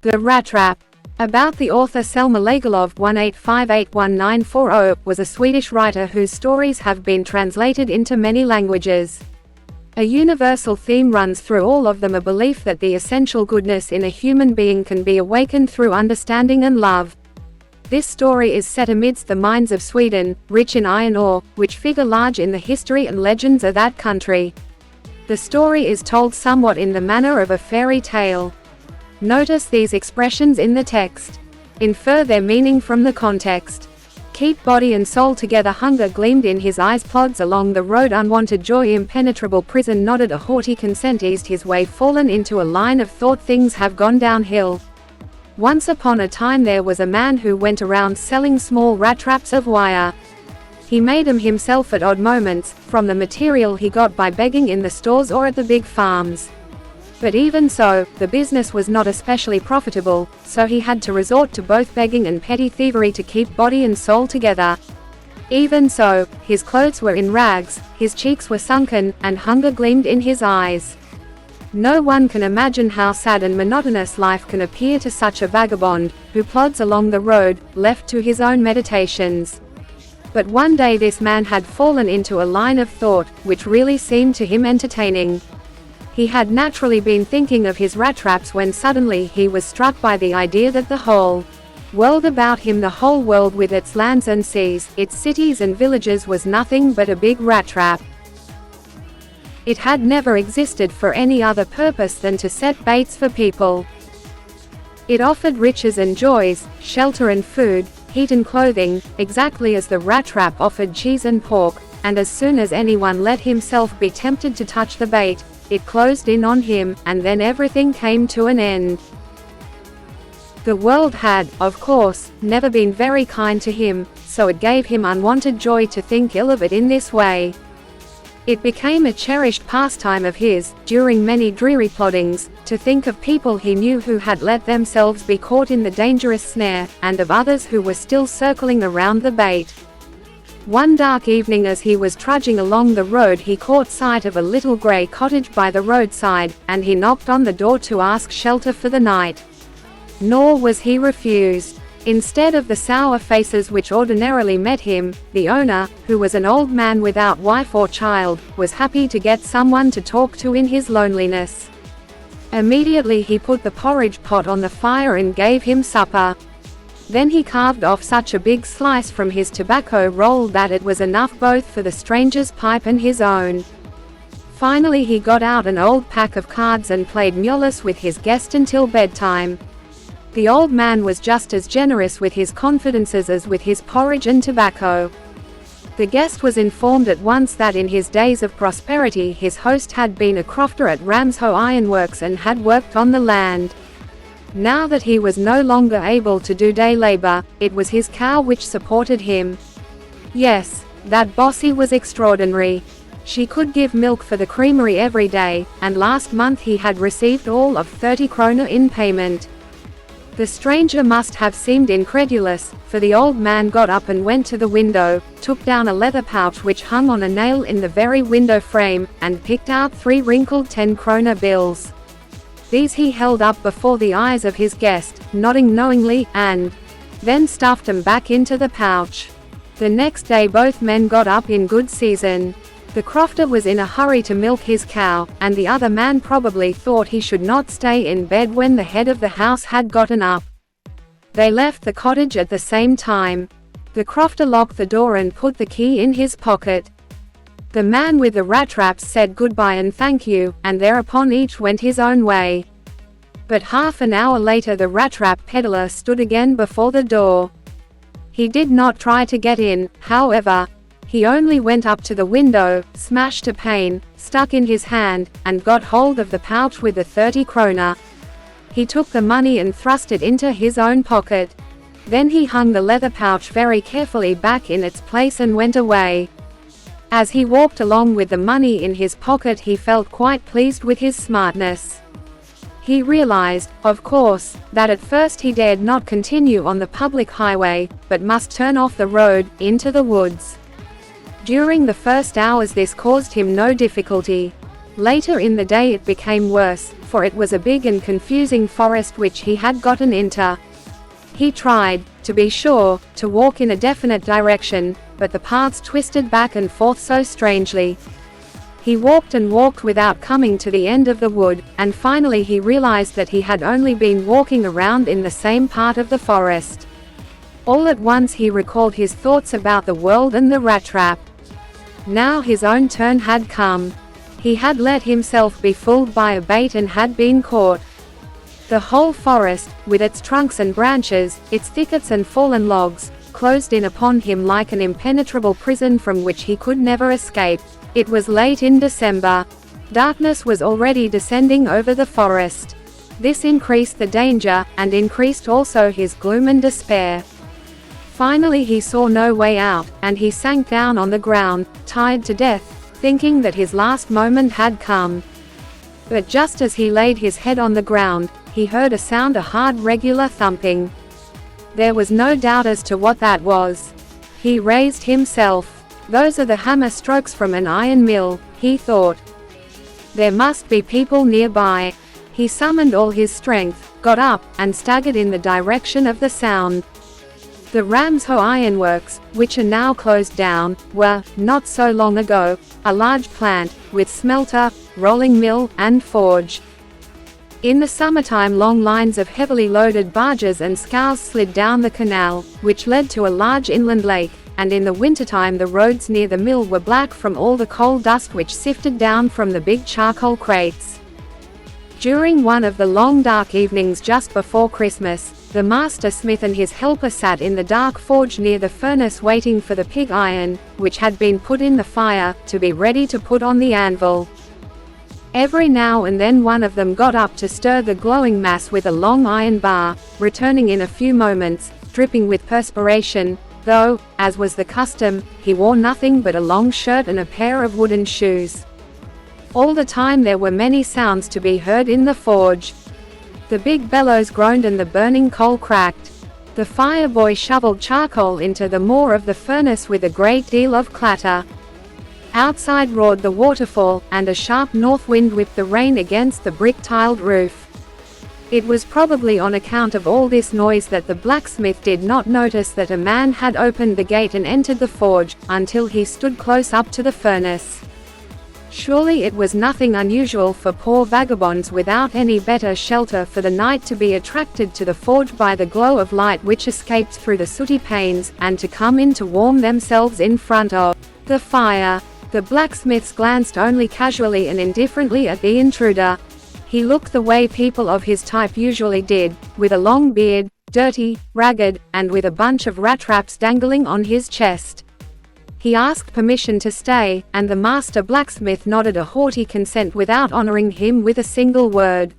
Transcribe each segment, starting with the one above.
The Rattrap. About the author Selma Lagerlöf 1858194 was a Swedish writer whose stories have been translated into many languages. A universal theme runs through all of them, a belief that the essential goodness in a human being can be awakened through understanding and love. This story is set amidst the mines of Sweden, rich in iron ore, which figure large in the history and legends of that country. The story is told somewhat in the manner of a fairy tale. Notice these expressions in the text. Infer their meaning from the context. Keep body and soul together. Hunger gleamed in his eyes. Plods along the road. Unwanted joy. Impenetrable prison. Nodded a haughty consent. Eased his way. Fallen into a line of thought. Things have gone downhill. Once upon a time there was a man who went around selling small rat traps of wire. He made them himself at odd moments, from the material he got by begging in the stores or at the big farms. But even so, the business was not especially profitable, so he had to resort to both begging and petty thievery to keep body and soul together. Even so, his clothes were in rags, his cheeks were sunken, and hunger gleamed in his eyes. No one can imagine how sad and monotonous life can appear to such a vagabond, who plods along the road, left to his own meditations. But one day this man had fallen into a line of thought, which really seemed to him entertaining. He had naturally been thinking of his rat traps when suddenly he was struck by the idea that the whole world about him, the whole world with its lands and seas, its cities and villages, was nothing but a big rat trap. It had never existed for any other purpose than to set baits for people. It offered riches and joys, shelter and food, heat and clothing, exactly as the rat trap offered cheese and pork, and as soon as anyone let himself be tempted to touch the bait, it closed in on him, and then everything came to an end. The world had, of course, never been very kind to him, so it gave him unwanted joy to think ill of it in this way. It became a cherished pastime of his, during many dreary ploddings, to think of people he knew who had let themselves be caught in the dangerous snare, and of others who were still circling around the bait. One dark evening as he was trudging along the road he caught sight of a little grey cottage by the roadside, and he knocked on the door to ask shelter for the night. Nor was he refused. Instead of the sour faces which ordinarily met him, the owner, who was an old man without wife or child, was happy to get someone to talk to in his loneliness. Immediately he put the porridge pot on the fire and gave him supper. Then he carved off such a big slice from his tobacco roll that it was enough both for the stranger's pipe and his own. Finally he got out an old pack of cards and played mulus with his guest until bedtime. The old man was just as generous with his confidences as with his porridge and tobacco. The guest was informed at once that in his days of prosperity his host had been a crofter at Ramsho Ironworks and had worked on the land. Now that he was no longer able to do day labor, it was his cow which supported him. Yes, that Bossy was extraordinary. She could give milk for the creamery every day, and last month he had received all of 30 krona in payment. The stranger must have seemed incredulous, for the old man got up and went to the window, took down a leather pouch which hung on a nail in the very window frame, and picked out 3 wrinkled 10 krona bills. These he held up before the eyes of his guest, nodding knowingly, and then stuffed them back into the pouch. The next day both men got up in good season. The crofter was in a hurry to milk his cow, and the other man probably thought he should not stay in bed when the head of the house had gotten up. They left the cottage at the same time. The crofter locked the door and put the key in his pocket. The man with the rat traps said goodbye and thank you, and thereupon each went his own way. But half an hour later the rat trap peddler stood again before the door. He did not try to get in, however. He only went up to the window, smashed a pane, stuck in his hand, and got hold of the pouch with the 30 krona. He took the money and thrust it into his own pocket. Then he hung the leather pouch very carefully back in its place and went away. As he walked along with the money in his pocket he felt quite pleased with his smartness. He realized, of course, that at first he dared not continue on the public highway, but must turn off the road, into the woods. During the first hours this caused him no difficulty. Later in the day it became worse, for it was a big and confusing forest which he had gotten into. He tried, to be sure, to walk in a definite direction, but the paths twisted back and forth so strangely. He walked and walked without coming to the end of the wood, and finally he realized that he had only been walking around in the same part of the forest. All at once he recalled his thoughts about the world and the rat trap. Now his own turn had come. He had let himself be fooled by a bait and had been caught. The whole forest, with its trunks and branches, its thickets and fallen logs, closed in upon him like an impenetrable prison from which he could never escape. It was late in December. Darkness was already descending over the forest. This increased the danger, and increased also his gloom and despair. Finally he saw no way out, and he sank down on the ground, tired to death, thinking that his last moment had come. But just as he laid his head on the ground, he heard a sound, a hard regular thumping. There was no doubt as to what that was. He raised himself. Those are the hammer strokes from an iron mill, he thought. There must be people nearby. He summoned all his strength, got up, and staggered in the direction of the sound. The Ramsho Ironworks, which are now closed down, were, not so long ago, a large plant, with smelter, rolling mill, and forge. In the summertime long lines of heavily loaded barges and scows slid down the canal, which led to a large inland lake, and in the wintertime the roads near the mill were black from all the coal dust which sifted down from the big charcoal crates. During one of the long dark evenings just before Christmas, the master smith and his helper sat in the dark forge near the furnace waiting for the pig iron, which had been put in the fire, to be ready to put on the anvil. Every now and then one of them got up to stir the glowing mass with a long iron bar, returning in a few moments, dripping with perspiration, though, as was the custom, he wore nothing but a long shirt and a pair of wooden shoes. All the time there were many sounds to be heard in the forge. The big bellows groaned and the burning coal cracked. The fire boy shoveled charcoal into the maw of the furnace with a great deal of clatter. Outside roared the waterfall, and a sharp north wind whipped the rain against the brick-tiled roof. It was probably on account of all this noise that the blacksmith did not notice that a man had opened the gate and entered the forge, until he stood close up to the furnace. Surely it was nothing unusual for poor vagabonds without any better shelter for the night to be attracted to the forge by the glow of light which escaped through the sooty panes, and to come in to warm themselves in front of the fire. The blacksmiths glanced only casually and indifferently at the intruder. He looked the way people of his type usually did, with a long beard, dirty, ragged, and with a bunch of rattraps dangling on his chest. He asked permission to stay, and the master blacksmith nodded a haughty consent without honoring him with a single word.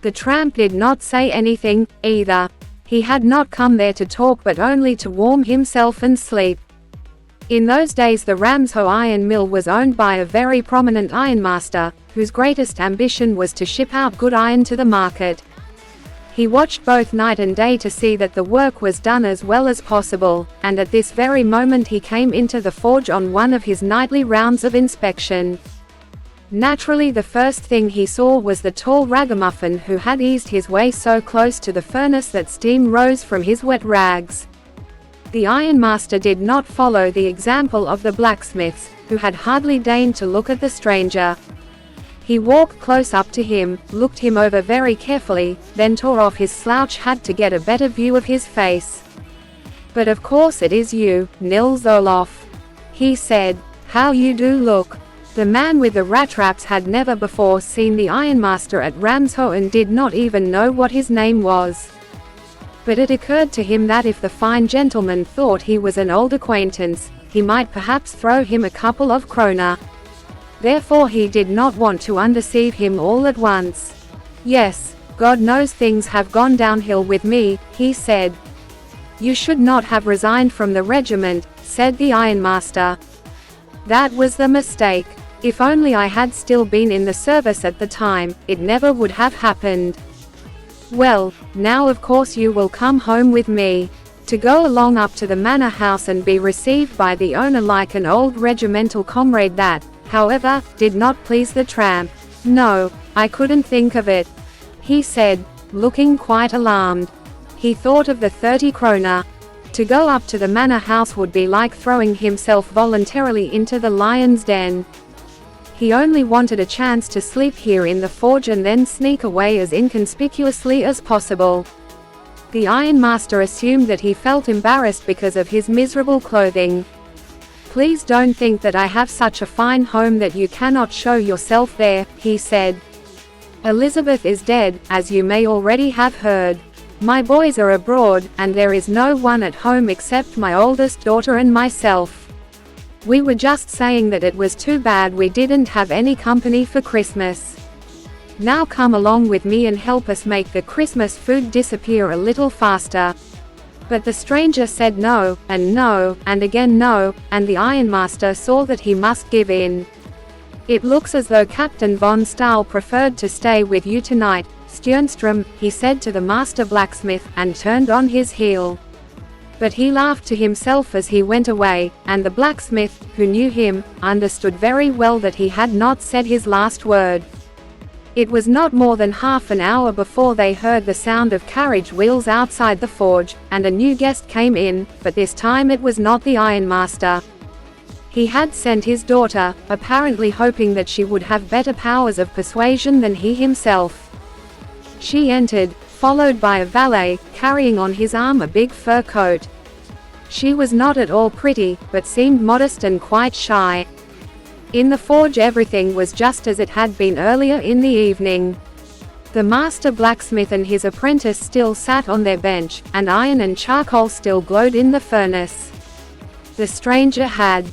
The tramp did not say anything, either. He had not come there to talk but only to warm himself and sleep. In those days the Ramsho iron mill was owned by a very prominent ironmaster, whose greatest ambition was to ship out good iron to the market. He watched both night and day to see that the work was done as well as possible, and at this very moment he came into the forge on one of his nightly rounds of inspection. Naturally the first thing he saw was the tall ragamuffin who had eased his way so close to the furnace that steam rose from his wet rags. The ironmaster did not follow the example of the blacksmiths, who had hardly deigned to look at the stranger. He walked close up to him, looked him over very carefully, then tore off his slouch hat to get a better view of his face. "But of course it is you, Nils Olaf," he said. "How you do look." The man with the rattraps had never before seen the ironmaster at Ramsho and did not even know what his name was. But it occurred to him that if the fine gentleman thought he was an old acquaintance, he might perhaps throw him a couple of kroner. Therefore he did not want to undeceive him all at once. "Yes, God knows things have gone downhill with me," he said. "You should not have resigned from the regiment," said the ironmaster. "That was the mistake. If only I had still been in the service at the time, it never would have happened. Well, now of course you will come home with me, to go along up to the manor house and be received by the owner like an old regimental comrade. That, however, did not please the tramp. "No, I couldn't think of it," he said, looking quite alarmed. He thought of the 30 kroner. To go up to the manor house would be like throwing himself voluntarily into the lion's den. He only wanted a chance to sleep here in the forge and then sneak away as inconspicuously as possible. The ironmaster assumed that he felt embarrassed because of his miserable clothing. "Please don't think that I have such a fine home that you cannot show yourself there," he said. "Elizabeth is dead, as you may already have heard. My boys are abroad, and there is no one at home except my oldest daughter and myself. We were just saying that it was too bad we didn't have any company for Christmas. Now come along with me and help us make the Christmas food disappear a little faster." But the stranger said no, and again no, and the ironmaster saw that he must give in. "It looks as though Captain von Stahl preferred to stay with you tonight, Stjernstrom," he said to the master blacksmith, and turned on his heel. But he laughed to himself as he went away, and the blacksmith, who knew him, understood very well that he had not said his last word. It was not more than half an hour before they heard the sound of carriage wheels outside the forge, and a new guest came in, but this time it was not the ironmaster. He had sent his daughter, apparently hoping that she would have better powers of persuasion than he himself. She entered, followed by a valet, carrying on his arm a big fur coat. She was not at all pretty, but seemed modest and quite shy. In the forge everything was just as it had been earlier in the evening. The master blacksmith and his apprentice still sat on their bench, and iron and charcoal still glowed in the furnace. The stranger had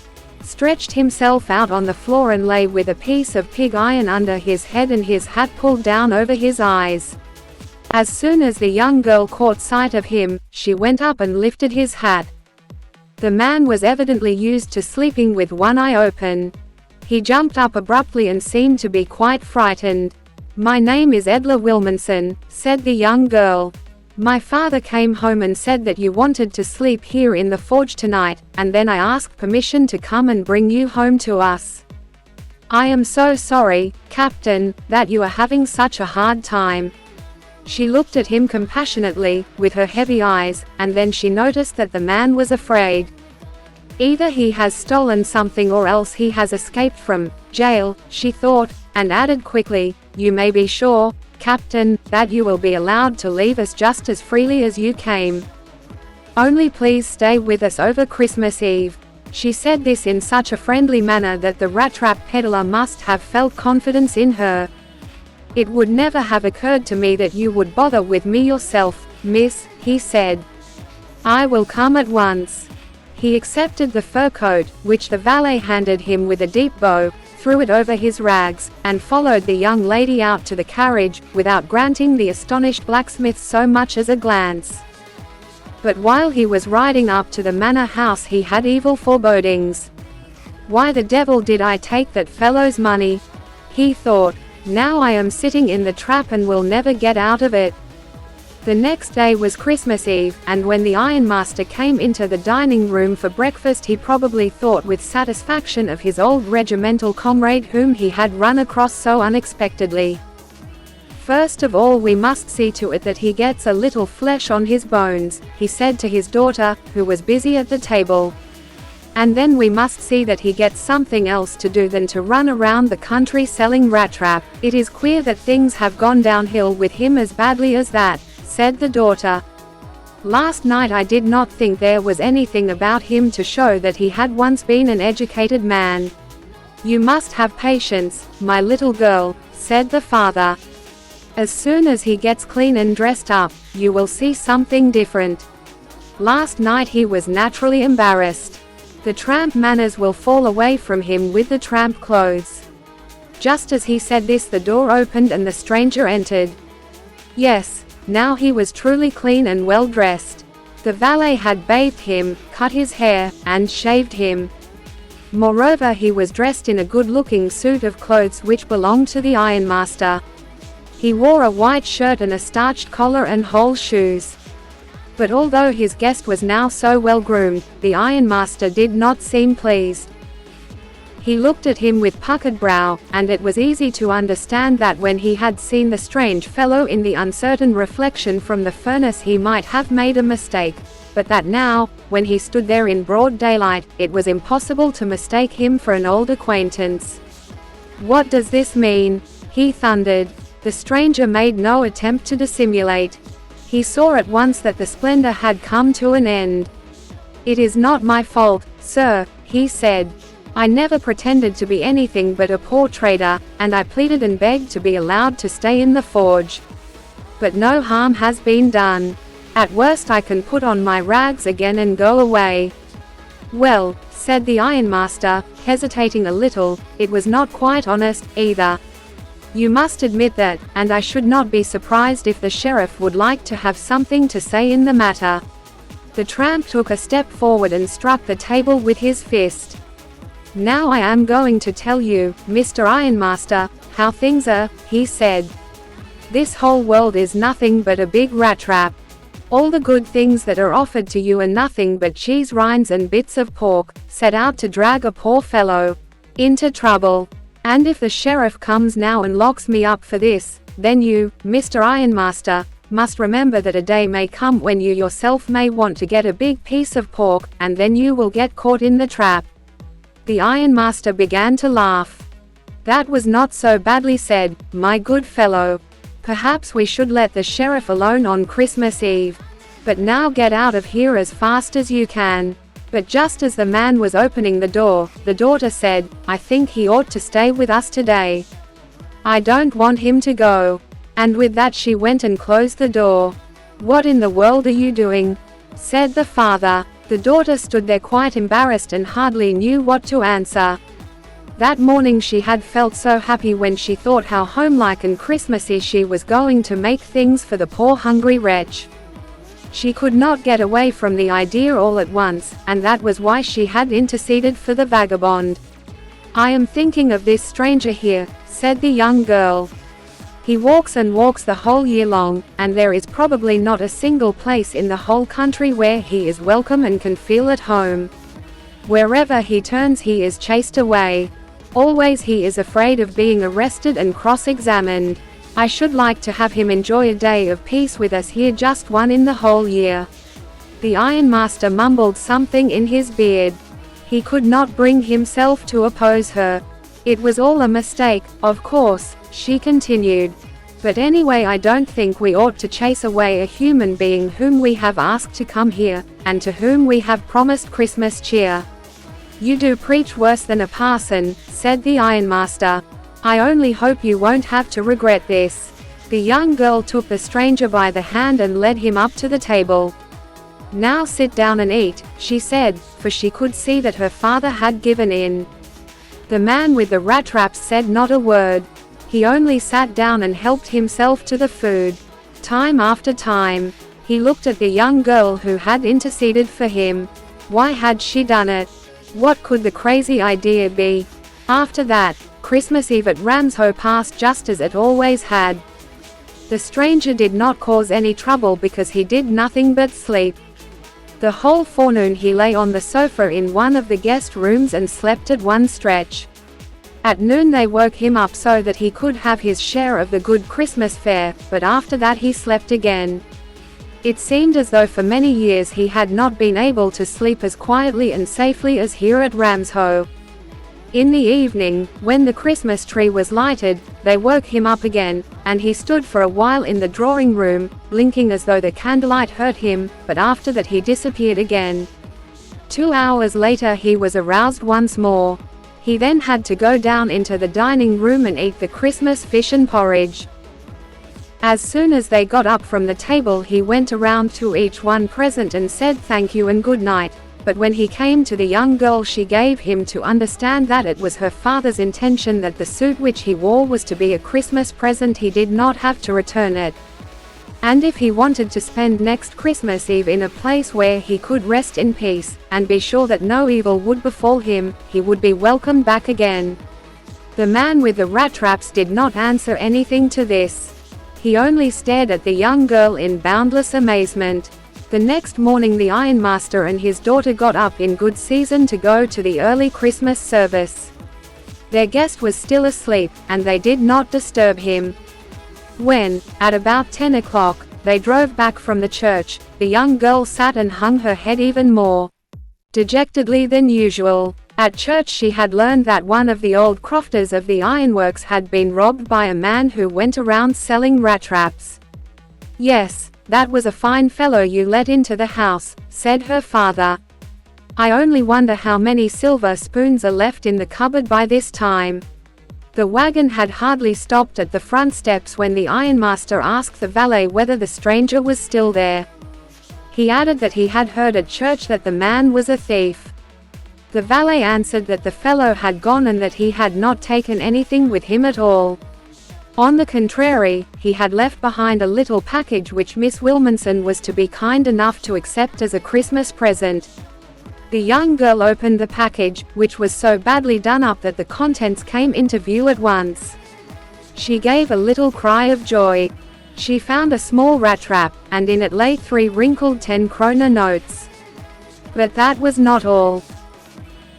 stretched himself out on the floor and lay with a piece of pig iron under his head and his hat pulled down over his eyes. As soon as the young girl caught sight of him, she went up and lifted his hat. The man was evidently used to sleeping with one eye open. He jumped up abruptly and seemed to be quite frightened. "My name is Edla Wilmanson," said the young girl. "My father came home and said that you wanted to sleep here in the forge tonight, and then I asked permission to come and bring you home to us. I am so sorry, Captain, that you are having such a hard time." She looked at him compassionately, with her heavy eyes, and then she noticed that the man was afraid. Either he has stolen something or else he has escaped from jail, she thought, and added quickly, "You may be sure, Captain, that you will be allowed to leave us just as freely as you came. Only please stay with us over Christmas Eve." She said this in such a friendly manner that the Rattrap peddler must have felt confidence in her. "It would never have occurred to me that you would bother with me yourself, miss," he said. "I will come at once." He accepted the fur coat, which the valet handed him with a deep bow, threw it over his rags, and followed the young lady out to the carriage, without granting the astonished blacksmith so much as a glance. But while he was riding up to the manor house he had evil forebodings. "Why the devil did I take that fellow's money?" he thought. "Now I am sitting in the trap and will never get out of it." The next day was Christmas Eve, and when the ironmaster came into the dining room for breakfast he probably thought with satisfaction of his old regimental comrade whom he had run across so unexpectedly. "First of all we must see to it that he gets a little flesh on his bones," he said to his daughter, who was busy at the table. "And then we must see that he gets something else to do than to run around the country selling Rattrap. It is queer that things have gone downhill with him as badly as that," said the daughter. "Last night I did not think there was anything about him to show that he had once been an educated man." "You must have patience, my little girl," said the father. "As soon as he gets clean and dressed up, you will see something different. Last night he was naturally embarrassed. The tramp manners will fall away from him with the tramp clothes." Just as he said this the door opened and the stranger entered. Yes, now he was truly clean and well dressed. The valet had bathed him, cut his hair, and shaved him. Moreover he was dressed in a good-looking suit of clothes which belonged to the ironmaster. He wore a white shirt and a starched collar and whole shoes. But although his guest was now so well groomed, the ironmaster did not seem pleased. He looked at him with puckered brow, and it was easy to understand that when he had seen the strange fellow in the uncertain reflection from the furnace he might have made a mistake, but that now, when he stood there in broad daylight, it was impossible to mistake him for an old acquaintance. "What does this mean?" he thundered. The stranger made no attempt to dissimulate. He saw at once that the splendor had come to an end. "It is not my fault, sir," he said. "I never pretended to be anything but a poor trader, and I pleaded and begged to be allowed to stay in the forge. But no harm has been done. At worst I can put on my rags again and go away." "Well," said the ironmaster, hesitating a little, "it was not quite honest, either. You must admit that, and I should not be surprised if the sheriff would like to have something to say in the matter." The tramp took a step forward and struck the table with his fist. "Now I am going to tell you, Mr. Ironmaster, how things are," he said. "This whole world is nothing but a big rat trap. All the good things that are offered to you are nothing but cheese rinds and bits of pork, set out to drag a poor fellow into trouble. And if the sheriff comes now and locks me up for this, then you, Mr. Ironmaster, must remember that a day may come when you yourself may want to get a big piece of pork, and then you will get caught in the trap." The ironmaster began to laugh. "That was not so badly said, my good fellow. Perhaps we should let the sheriff alone on Christmas Eve. But now get out of here as fast as you can." But just as the man was opening the door, the daughter said, "I think he ought to stay with us today. I don't want him to go." And with that she went and closed the door. "What in the world are you doing?" said the father. The daughter stood there quite embarrassed and hardly knew what to answer. That morning she had felt so happy when she thought how homelike and Christmassy she was going to make things for the poor hungry wretch. She could not get away from the idea all at once, and that was why she had interceded for the vagabond. "I am thinking of this stranger here," said the young girl. "He walks and walks the whole year long, and there is probably not a single place in the whole country where he is welcome and can feel at home. Wherever he turns he is chased away. Always he is afraid of being arrested and cross-examined. I should like to have him enjoy a day of peace with us here, just one in the whole year." The ironmaster mumbled something in his beard. He could not bring himself to oppose her. "It was all a mistake, of course," she continued. "But anyway, I don't think we ought to chase away a human being whom we have asked to come here, and to whom we have promised Christmas cheer." "You do preach worse than a parson," said the ironmaster. "I only hope you won't have to regret this." The young girl took the stranger by the hand and led him up to the table. "Now sit down and eat," she said, for she could see that her father had given in. The man with the rat traps said not a word. He only sat down and helped himself to the food. Time after time, he looked at the young girl who had interceded for him. Why had she done it? What could the crazy idea be? After that, Christmas Eve at Ramshoe passed just as it always had. The stranger did not cause any trouble because he did nothing but sleep. The whole forenoon he lay on the sofa in one of the guest rooms and slept at one stretch. At noon they woke him up so that he could have his share of the good Christmas fare, but after that he slept again. It seemed as though for many years he had not been able to sleep as quietly and safely as here at Ramshoe. In the evening, when the Christmas tree was lighted, they woke him up again, and he stood for a while in the drawing room, blinking as though the candlelight hurt him, but after that he disappeared again. 2 hours later he was aroused once more. He then had to go down into the dining room and eat the Christmas fish and porridge. As soon as they got up from the table he went around to each one present and said thank you and good night. But when he came to the young girl she gave him to understand that it was her father's intention that the suit which he wore was to be a Christmas present. He did not have to return it. And if he wanted to spend next Christmas Eve in a place where he could rest in peace, and be sure that no evil would befall him, he would be welcomed back again. The man with the rat traps did not answer anything to this. He only stared at the young girl in boundless amazement. The next morning the ironmaster and his daughter got up in good season to go to the early Christmas service. Their guest was still asleep, and they did not disturb him. When, at about 10 o'clock, they drove back from the church, the young girl sat and hung her head even more dejectedly than usual. At church she had learned that one of the old crofters of the ironworks had been robbed by a man who went around selling rat-traps. "Yes, that was a fine fellow you let into the house," said her father. "I only wonder how many silver spoons are left in the cupboard by this time." The wagon had hardly stopped at the front steps when the ironmaster asked the valet whether the stranger was still there. He added that he had heard at church that the man was a thief. The valet answered that the fellow had gone and that he had not taken anything with him at all. On the contrary, he had left behind a little package which Miss Wilmanson was to be kind enough to accept as a Christmas present. The young girl opened the package, which was so badly done up that the contents came into view at once. She gave a little cry of joy. She found a small rat-trap, and in it lay 3 wrinkled 10-kroner notes. But that was not all.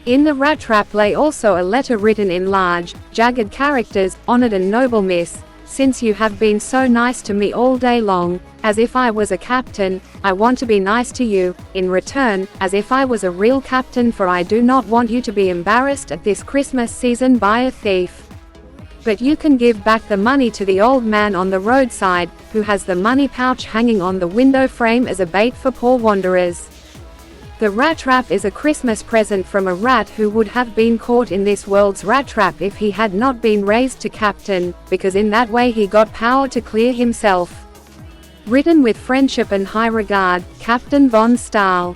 In the rat-trap lay also a letter written in large, jagged characters: "Honored and noble miss, since you have been so nice to me all day long, as if I was a captain, I want to be nice to you, in return, as if I was a real captain, for I do not want you to be embarrassed at this Christmas season by a thief. But you can give back the money to the old man on the roadside, who has the money pouch hanging on the window frame as a bait for poor wanderers." The rat trap is a Christmas present from a rat who would have been caught in this world's rat trap if he had not been raised to captain, because in that way he got power to clear himself. Written with friendship and high regard, Captain von Stahl.